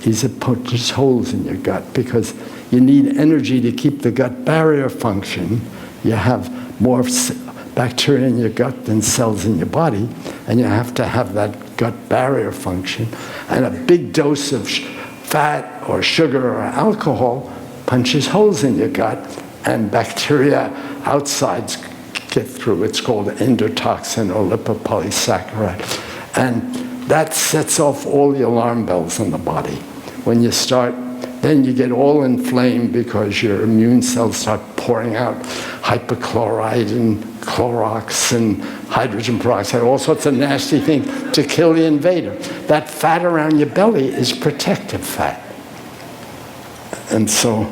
A: is it punches holes in your gut, because you need energy to keep the gut barrier function. You have more bacteria in your gut than cells in your body, and you have to have that gut barrier function. And a big dose of fat or sugar or alcohol punches holes in your gut, and bacteria outsides get through. It's called endotoxin or lipopolysaccharide. And that sets off all the alarm bells in the body. When you start, then you get all inflamed because your immune cells start pouring out hypochlorite and Clorox and hydrogen peroxide, all sorts of nasty things to kill the invader. That fat around your belly is protective fat. And so,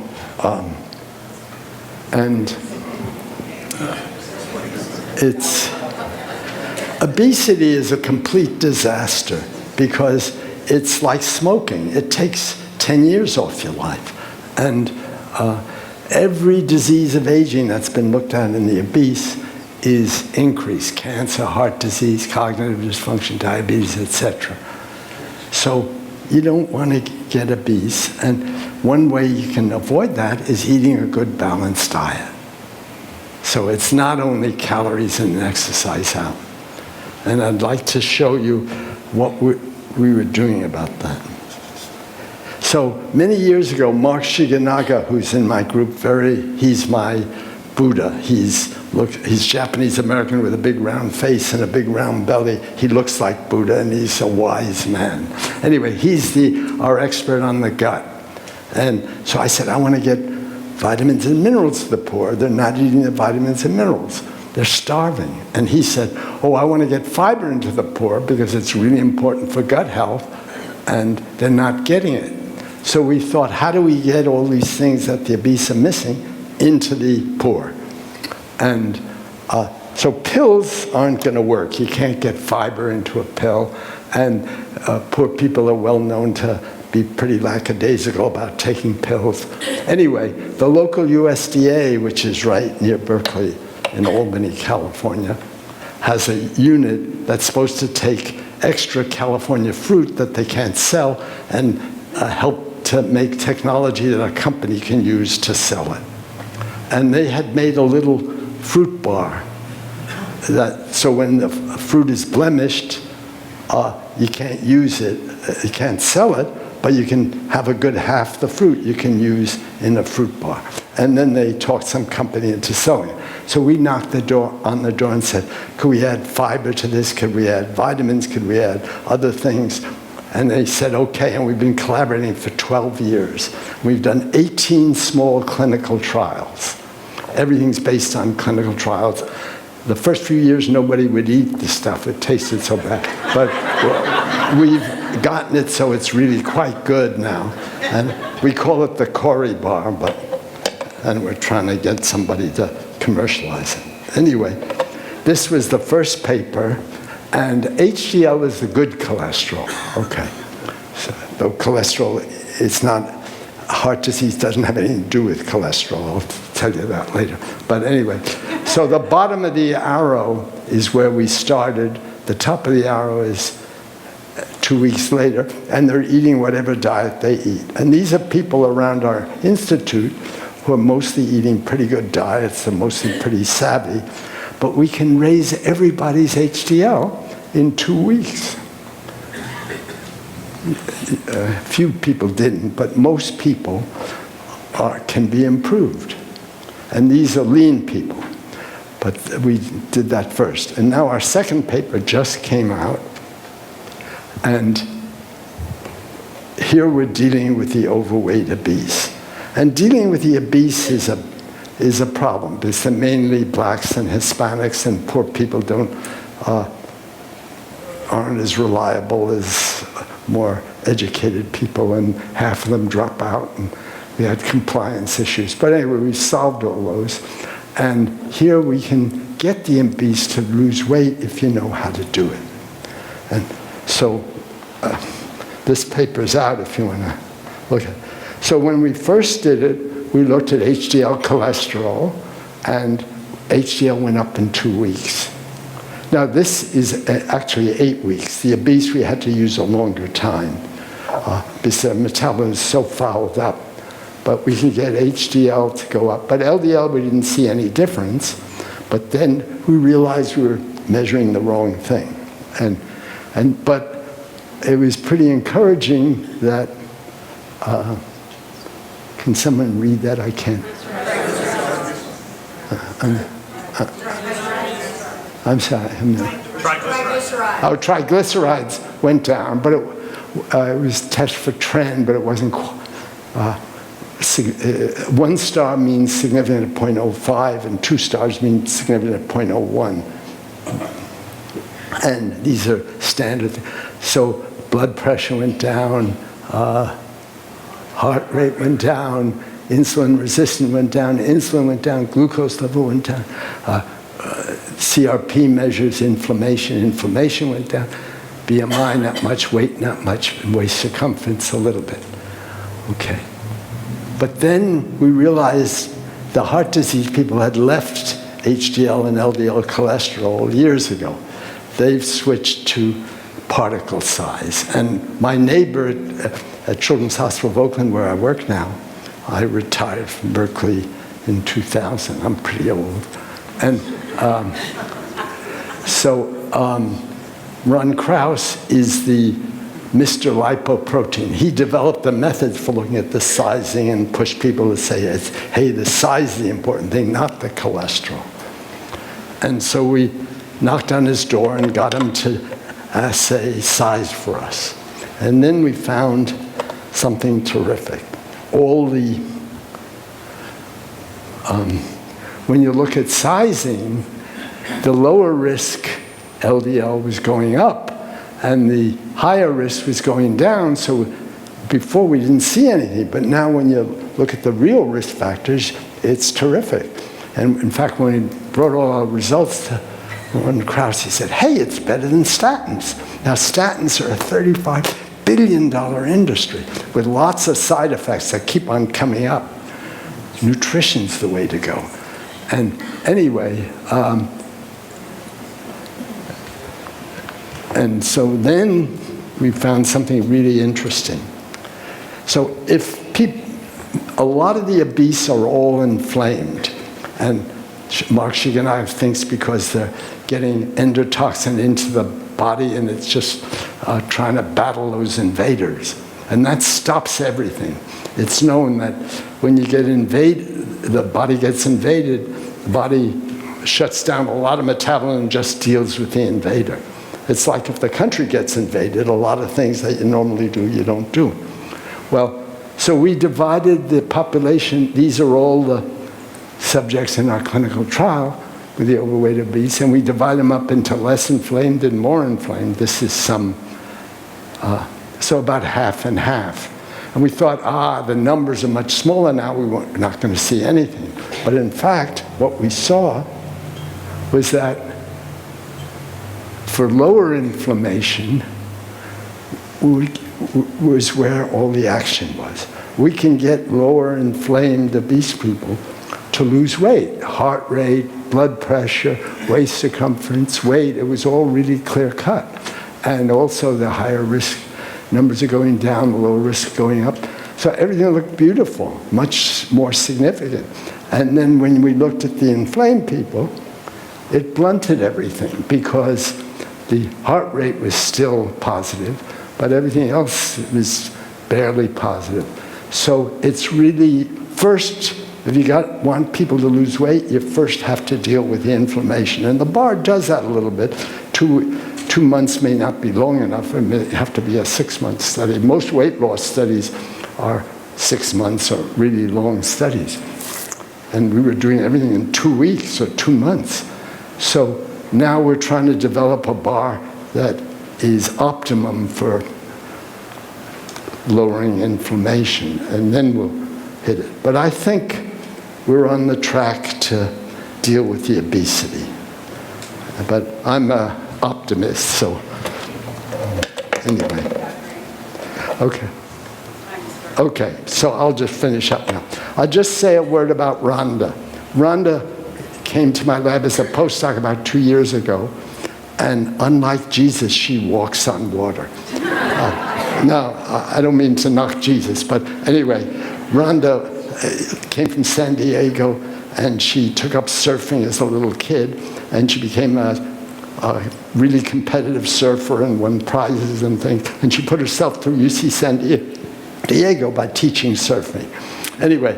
A: obesity is a complete disaster, because it's like smoking. It takes 10 years off your life. And every disease of aging that's been looked at in the obese is increased: cancer, heart disease, cognitive dysfunction, diabetes, etc. So you don't want to get obese. And one way you can avoid that is eating a good balanced diet. So it's not only calories in and exercise out. And I'd like to show you what we were doing about that. So many years ago, Mark Shigenaga, who's in my group, he's my Buddha. He's Japanese American with a big round face and a big round belly. He looks like Buddha, and he's a wise man. Anyway, he's our expert on the gut. And so I said, I want to get vitamins and minerals to the poor. They're not eating the vitamins and minerals. They're starving. And he said, oh, I want to get fiber into the poor because it's really important for gut health, and they're not getting it. So we thought, how do we get all these things that the obese are missing into the poor? And so pills aren't going to work. You can't get fiber into a pill. And poor people are well known to be pretty lackadaisical about taking pills. Anyway, the local USDA, which is right near Berkeley in Albany, California, has a unit that's supposed to take extra California fruit that they can't sell and help to make technology that a company can use to sell it. And they had made a little fruit bar so when the fruit is blemished, you can't use it, you can't sell it, but you can have a good half the fruit you can use in a fruit bar. And then they talked some company into selling it. So we knocked on the door and said, could we add fiber to this? Could we add vitamins? Could we add other things? And they said, okay, and we've been collaborating for 12 years. We've done 18 small clinical trials. Everything's based on clinical trials. The first few years, nobody would eat the stuff. It tasted so bad. But we've gotten it so it's really quite good now. And we call it the Cory bar, and we're trying to get somebody to commercialize it. Anyway, this was the first paper, and HDL is the good cholesterol. Okay. So, though cholesterol, it's not, heart disease doesn't have anything to do with cholesterol. I'll tell you that later. But anyway, so the bottom of the arrow is where we started. The top of the arrow is 2 weeks later, and they're eating whatever diet they eat. And these are people around our institute who are mostly eating pretty good diets. They're mostly pretty savvy. But we can raise everybody's HDL in 2 weeks. A few people didn't, but most people can be improved. And these are lean people. But we did that first. And now our second paper just came out. And here we're dealing with the overweight obese. And dealing with the obese is a problem, because mainly blacks and Hispanics and poor people aren't as reliable as more educated people, and half of them drop out, and we had compliance issues. But anyway, we solved all those. And here we can get the obese to lose weight if you know how to do it. And so this paper's out if you want to look at it. So when we first did it, we looked at HDL cholesterol, and HDL went up in 2 weeks. Now this is actually 8 weeks. The obese, we had to use a longer time because their metabolism is so fouled up. But we can get HDL to go up. But LDL, we didn't see any difference. But then we realized we were measuring the wrong thing. But it was pretty encouraging that, can someone read that? I can't. I'm sorry.
B: Triglycerides.
A: Oh, triglycerides went down, but it was tested for trend, but it wasn't. 1 star means significant at 0.05, and 2 stars mean significant at 0.01. And these are standard. So blood pressure went down, heart rate went down, insulin resistance went down, glucose level went down. CRP measures inflammation went down. BMI, not much, weight, not much, waist circumference, a little bit. Okay. But then we realized the heart disease people had left HDL and LDL cholesterol years ago. They've switched to particle size. And my neighbor at Children's Hospital of Oakland, where I work now, I retired from Berkeley in 2000. I'm pretty old. And Ron Krauss is the Mr. Lipoprotein. He developed a method for looking at the sizing and pushed people to say, hey, the size is the important thing, not the cholesterol. And so we knocked on his door and got him to assay size for us. And then we found something terrific. When you look at sizing, the lower risk LDL was going up, and the higher risk was going down. So before we didn't see anything, but now when you look at the real risk factors, it's terrific. And in fact, when we brought all our results to Ron Krauss, he said, hey, it's better than statins. Now, statins are a $35 billion industry with lots of side effects that keep on coming up. Nutrition's the way to go. And anyway, and so then we found something really interesting. So if a lot of the obese are all inflamed, and Mark Shiganov thinks because they're getting endotoxin into the body and it's just trying to battle those invaders. And that stops everything. It's known that when you get the body gets invaded, the body shuts down a lot of metabolism and just deals with the invader. It's like if the country gets invaded, a lot of things that you normally do, you don't do. Well, so we divided the population. These are all the subjects in our clinical trial with the overweight obese, and we divide them up into less inflamed and more inflamed. This is so about half and half. And we thought, the numbers are much smaller now, we're not going to see anything. But in fact, what we saw was that for lower inflammation was where all the action was. We can get lower inflamed obese people to lose weight, heart rate, blood pressure, waist circumference, weight. It was all really clear cut. And also the higher risk numbers are going down, the lower risk going up. So everything looked beautiful, much more significant. And then when we looked at the inflamed people, it blunted everything because The heart rate was still positive, but everything else was barely positive. So it's really, first, if you want people to lose weight, you first have to deal with the inflammation. And the bar does that a little bit. 2 months may not be long enough. It may have to be a 6-month study. Most weight loss studies are 6 months or really long studies. And we were doing everything in 2 weeks or 2 months. So now we're trying to develop a bar that is optimum for lowering inflammation, and then we'll hit it. But I think we're on the track to deal with the obesity. But I'm an optimist, so anyway. Okay. Okay, so I'll just finish up now. I'll just say a word about Rhonda. Rhonda came to my lab as a postdoc about 2 years ago, and unlike Jesus, she walks on water. No, I don't mean to knock Jesus, but anyway, Rhonda came from San Diego, and she took up surfing as a little kid, and she became a really competitive surfer and won prizes and things, and she put herself through UC San Diego by teaching surfing. Anyway,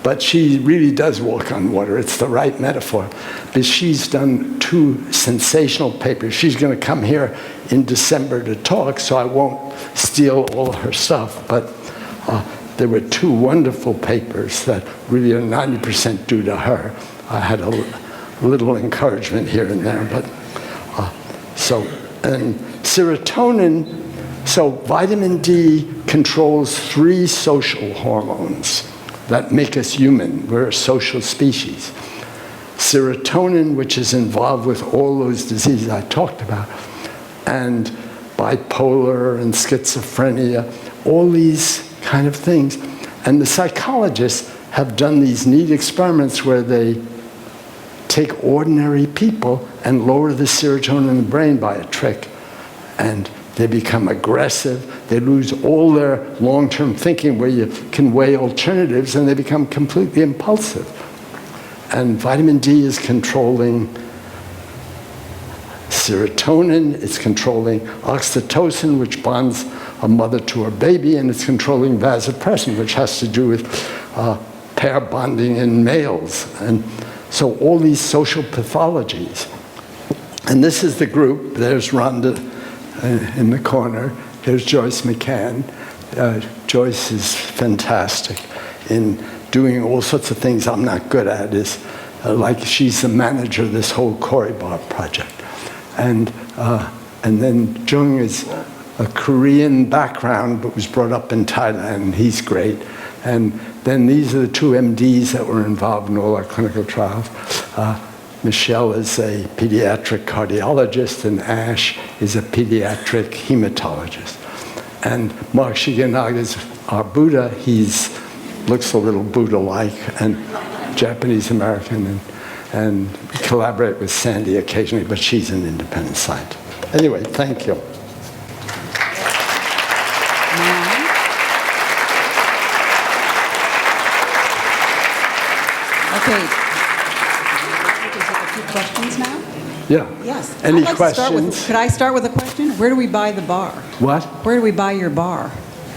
A: but she really does walk on water. It's the right metaphor. But she's done 2 sensational papers. She's going to come here in December to talk, so I won't steal all her stuff. But there were 2 wonderful papers that really are 90% due to her. I had a little encouragement here and there. But and serotonin, so vitamin D controls 3 social hormones that make us human. We're a social species. Serotonin, which is involved with all those diseases I talked about, and bipolar and schizophrenia, all these kind of things. And the psychologists have done these neat experiments where they take ordinary people and lower the serotonin in the brain by a trick. And they become aggressive. They lose all their long-term thinking where you can weigh alternatives, and they become completely impulsive. And vitamin D is controlling serotonin, it's controlling oxytocin, which bonds a mother to her baby, and it's controlling vasopressin, which has to do with pair bonding in males. And so all these social pathologies. And this is the group. There's Rhonda in the corner. Here's Joyce McCann. Joyce is fantastic in doing all sorts of things I'm not good at. Like she's the manager of this whole Corey Bar project. And then Jung is a Korean background, but was brought up in Thailand. He's great. And then these are the 2 MDs that were involved in all our clinical trials. Michelle is a pediatric cardiologist, and Ash is a pediatric hematologist. And Mark Shiganaga is our Buddha. He looks a little Buddha-like, and Japanese-American, and we collaborate with Sandy occasionally, but she's an independent scientist. Anyway, thank you.
C: Okay. Questions now?
A: Yeah.
C: Yes.
A: Any
C: I'd like
A: questions?
C: Could I start with a question? Where do we buy the bar?
A: What?
C: Where do we buy your bar?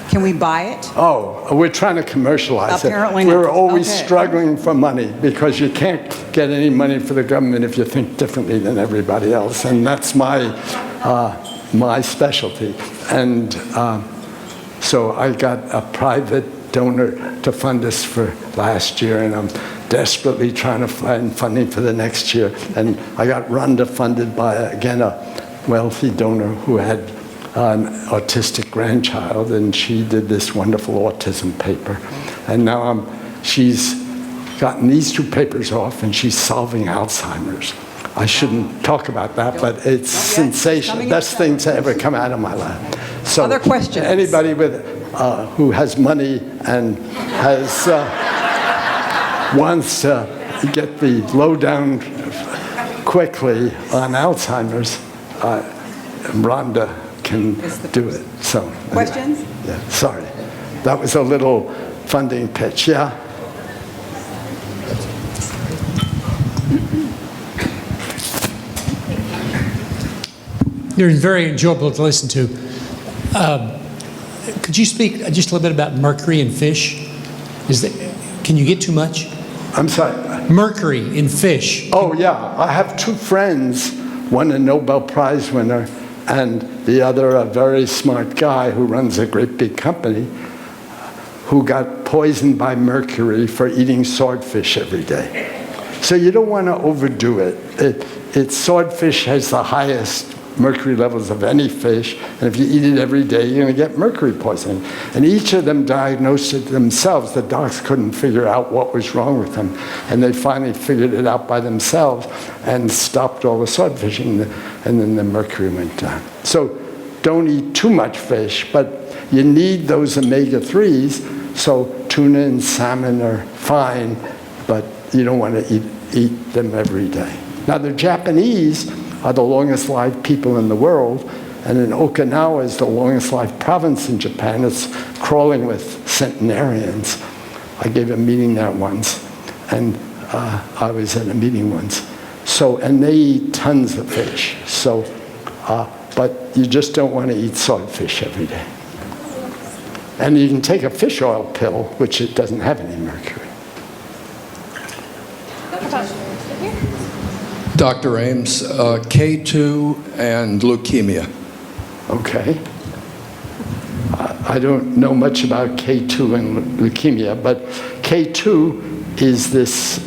C: Can we buy it?
A: Oh, we're trying to commercialize
C: Apparently
A: it.
C: not.
A: We're always
C: Okay.
A: struggling for money because you can't get any money for the government if you think differently than everybody else, and that's my specialty. And so I got a private donor to fund us for last year, and I'm desperately trying to find funding for the next year. And I got Rhonda funded by, again, a wealthy donor who had an autistic grandchild, and she did this wonderful autism paper. And now she's gotten these 2 papers off, and she's solving Alzheimer's. I shouldn't talk about that, but it's sensational. Best thing to ever come out of my lab. So
C: other questions?
A: Anybody who has money and has wants to get the lowdown quickly on Alzheimer's, Rhonda can do it. So
C: Questions?
A: Yeah, sorry. That was a little funding pitch, yeah?
D: They're very enjoyable to listen to. Could you speak just a little bit about mercury in fish? Can you get too much?
A: I'm sorry.
D: Mercury in fish.
A: Oh, yeah. I have two friends, one a Nobel Prize winner, and the other a very smart guy who runs a great big company, who got poisoned by mercury for eating swordfish every day. So you don't want to overdo it. Swordfish has the highest mercury levels of any fish, and if you eat it every day, you're going to get mercury poisoning. And each of them diagnosed it themselves. The docs couldn't figure out what was wrong with them, and they finally figured it out by themselves and stopped all the swordfish, and then the mercury went down. So don't eat too much fish, but you need those omega-3s, so tuna and salmon are fine, but you don't want to eat them every day. Now, the Japanese are the longest lived people in the world, and in Okinawa is the longest lived province in Japan. It's crawling with centenarians. I gave a meeting there once, and I was at a meeting once. And they eat tons of fish. But you just don't want to eat swordfish every day. And you can take a fish oil pill, which it doesn't have any mercury.
E: Dr. Ames, K2 and leukemia.
A: Okay. I don't know much about K2 and leukemia, but K2 is this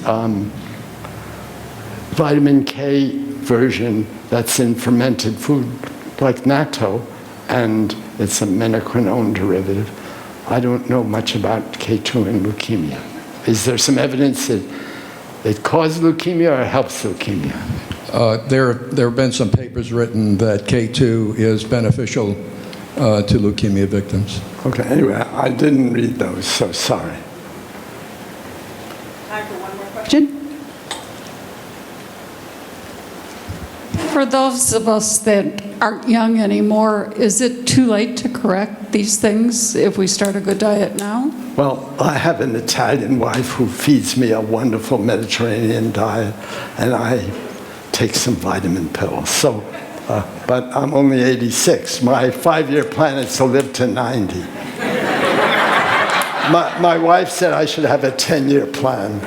A: vitamin K version that's in fermented food like natto, and it's a menaquinone derivative. I don't know much about K2 and leukemia. Is there some evidence that it causes leukemia or helps leukemia?
E: There have been some papers written that K2 is beneficial to leukemia victims.
A: Okay, anyway, I didn't read those, so sorry.
C: Time for one more question.
F: For those of us that aren't young anymore, is it too late to correct these things if we start a good diet now?
A: Well, I have an Italian wife who feeds me a wonderful Mediterranean diet, and I take some vitamin pills. But I'm only 86. My 5-year plan is to live to 90. My wife said I should have a 10-year plan.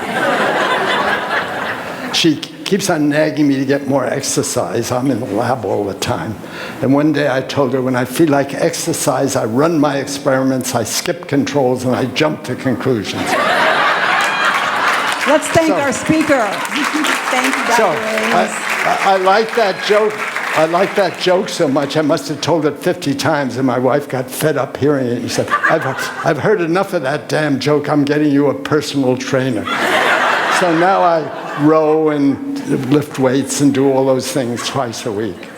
A: She keeps on nagging me to get more exercise. I'm in the lab all the time. And one day I told her, when I feel like exercise, I run my experiments, I skip controls, and I jump to conclusions.
C: Let's thank our speaker. Thank you, Dr. Ames.
A: I like that joke. I like that joke so much, I must have told it 50 times, and my wife got fed up hearing it. She said, I've heard enough of that damn joke. I'm getting you a personal trainer. So now I row and lift weights and do all those things twice a week.